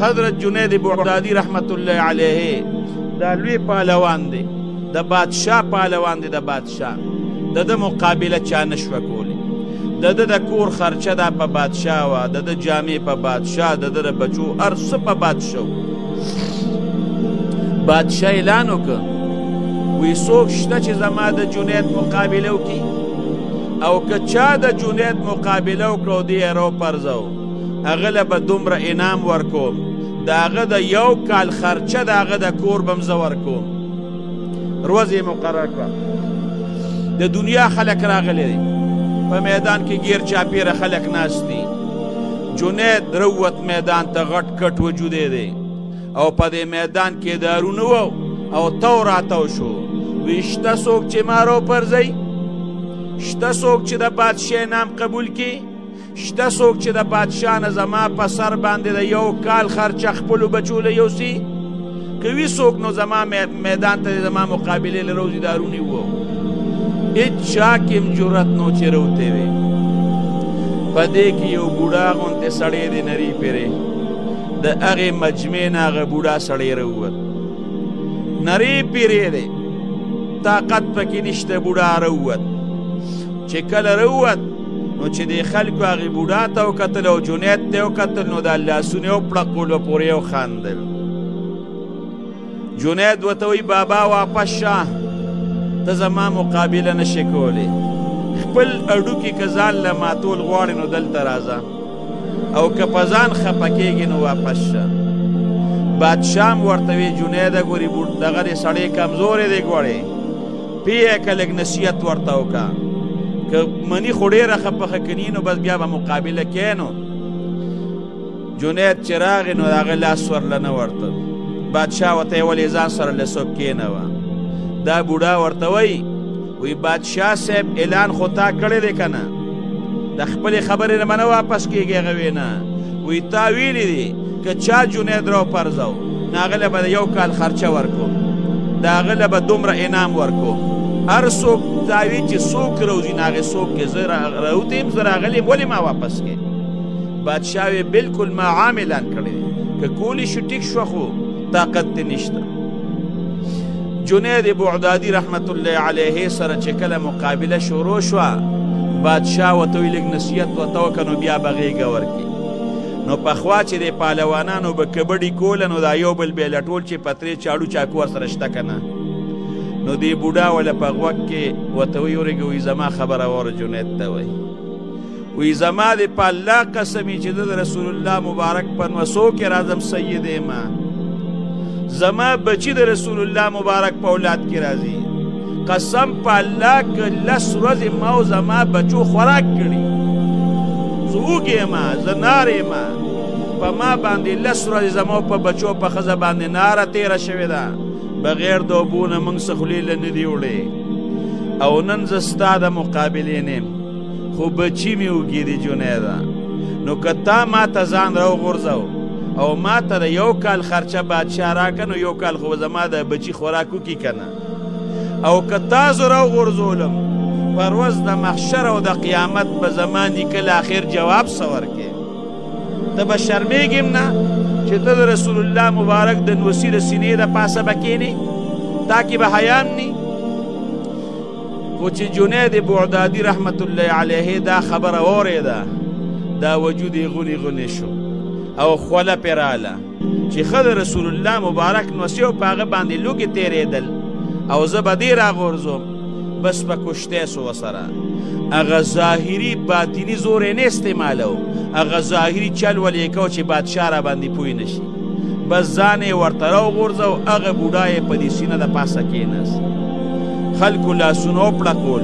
حضرت جنید بغدادي رحمت الله علیه دا لوی پهلوان دی، د بادشاه پهلوان دی. د بادشاه د ده مقابله چا نشوه کولی. د ده د کور خرچه دا په بادشاه وه، د ده جامې په بادشاه، د ده د بچو هر څه په بادشاه. بادشاه اعلان وکړ وی څوک شته چې زما د جنید مقابله وکړي، او که چا د جنید مقابله وکړه او دی یې راوپرځو هغه له به دومره انعام ورکوم، د هغه د یو کال خرچه د هغه د کور به م زه ورکوم. ورځ یې مقرر کړه. د دنیا خلک راغلی دی، په میدان کې ګیر چاپیره خلک ناست دي. جنید روت میدان ته غټ کټ وجودی دی او په دې میدان کې دارونه وو او تو راتو شو. وی شته څوک چې ما راوپرځئ؟ شته څوک چې د بادشاه نام قبول کړي؟ شته څوک چې د بادشاه نه زما په سر باندې د یو کال خرچه خپلو بچو له یوسي؟ که وي څوک نو زما میدان ته زما مقابلې له روزي دارونې وو. هېڅ چا کې م جرأت نو چې روتی وي. په دې کې یو بوډا غوندې سړی دی نري پیرې، د هغې مجمع نه هغه بوډا سړی راووت. نري پیرې دی، طاقت پکې نشته. بوډا راووت. چې کله راووت نو چې د خلکو هغې بوډا ته وکتل او جنید ته وکتل نو دا لاسونه یې وپړقولو پورې یې وخندل. جنید ورته وایي بابا واپس شه، ته زما مقابله نشې کولی. خپل اډوکي که ځان له ماتول غواړې نو دلته راځه، او که په ځان خفه کېږي نو واپس شه. بادشاه م ورته وی جنیده ګورې دغه دې سړی کمزوری دی ګورې، پې که لږ نصیحت ورته وکړه، که مني خو ډېره خفه کني نو بس بیا به مقابله کې. نو جنید چې راغی نو د هغه لاس ورله نه ورته. بادشاه ورته یې ولې ځان سره له څوک کېنوه. دا بوډا ورته وایي وی بادشاه صاحب اعلان خو تا کړی دی که نه؟ د خپلې خبرې نه به نه واپس کېږي. هغه وی نه، وی تا ویلي دي که چا جنید راوپرځو نو هغه له به د یو کال خرچه ورکوم، د هغه له به دومره انعام ورکوم. هر څوک تا وي چې څوک راوځي نو هغې څوک کې زه راوتی یم، زه راغلی یم، ولې ما واپس کې؟ بادشاه وی بلکل ما عام اعلان کړی دی، که کولی شو ټیک شوه خو طاقت دې نشته. جنید بغدادي رحمت الله علیه سره چې کله مقابله شروع شوه، بادشاه ورته وی لږ نصیحت ورته وکړه نو بیا به غېږه ورکړي. نو پخوا چې د پهلوانانو به کبډي کوله نو دا یو بل به یې لټول چې پترې چاړو چاکو ورسره شته که نه. نو دې بوډا وله په غوږ کې ورته وی ورېږه وی زما خبره واوره جنید ته وی. وی زما دې په الله قسم چې زه د رسول الله مبارک په نوسو کې راځم سید ما، زما بچی د رسول الله مبارک په اولاد کې راځي. قسم په الله که لس ورځې ما او زما بچو خوراک کړي، زه وږی یم، زه نار یم، په ما باندې لس ورځې زما په بچو په ښځه باندې ناره تېره شوې ده، بغیر د اوبو نه موږ څه خولې له نه دي وړې، او نن زه ستا د مقابلې نه یم، خو بچي مې وږي دي جنیده. نو که تا ما ته ځان راوغورځو او ما ته د یو کال خرچه بادشاه راکه نو یو کال خو زما د بچي خوراک وکړي که نه، او که تا زه راوغورځولم په ورځ د محشر او د قیامت به زما نیکه له اخر جواب څه ورکې؟ ته به شرمېږم نه چې ته د رسول الله مبارک د نوسي د سینې د پاسه به کښېنې؟ تا کې به حیا نی؟ خو چې جنید بغدادي رحمت الله علیه دا خبره واورېده، دا وجود یې غونې غونې شو او خوله پرې راله چې ښه د رسول الله مبارک نوسي او په هغه باندې لوګې تېرېدل او زه به دې راغورځوم، بس به کشتی سو ورسره. هغه ظاهري باطني زور یې نه استعمالو، هغه ظاهري چل ولې یې کو چې بادشاه را باندې پوی نشي، بس ځان یې ورته راوغورځو. هغه بوډا یې په دې سینه د پاسه کېناست، خلکو لاسونه وپړکول،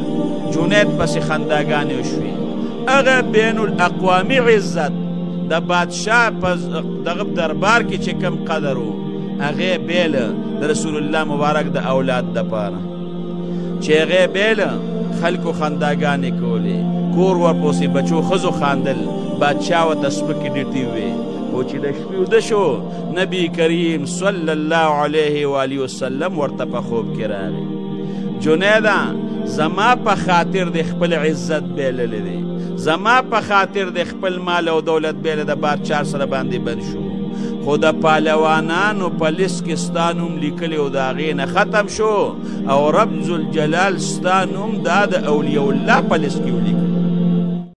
جنید پسې خنداګانې وشوې. هغه بین الاقوامي عزت د بادشاه په دغه دربار کې چې کم قدر و، هغې بیله د رسول الله مبارک د اولاد دپاره چې هغې بیله خلکو خنداګانې کولې، کور ورپسې بچو ښځو خاندل، بادشاه ورته سپکې ډیټې وې. خو چې د شپې وده شو، نبي کریم صلی الله علیه و آله وسلم ورته په خوب کې راغی. جنیده زما په خاطر د خپل عزت بیللی دی، زما په خاطر د خپل مال او دولت بیله د بادشاه سره باندې بند شو، خو د پهلوانانو په لیست کې ستا نوم لیکلی و د هغې نه ختم شو او رب ذوالجلال ستا نوم دا د اولیاء الله په لیست کې ولیکل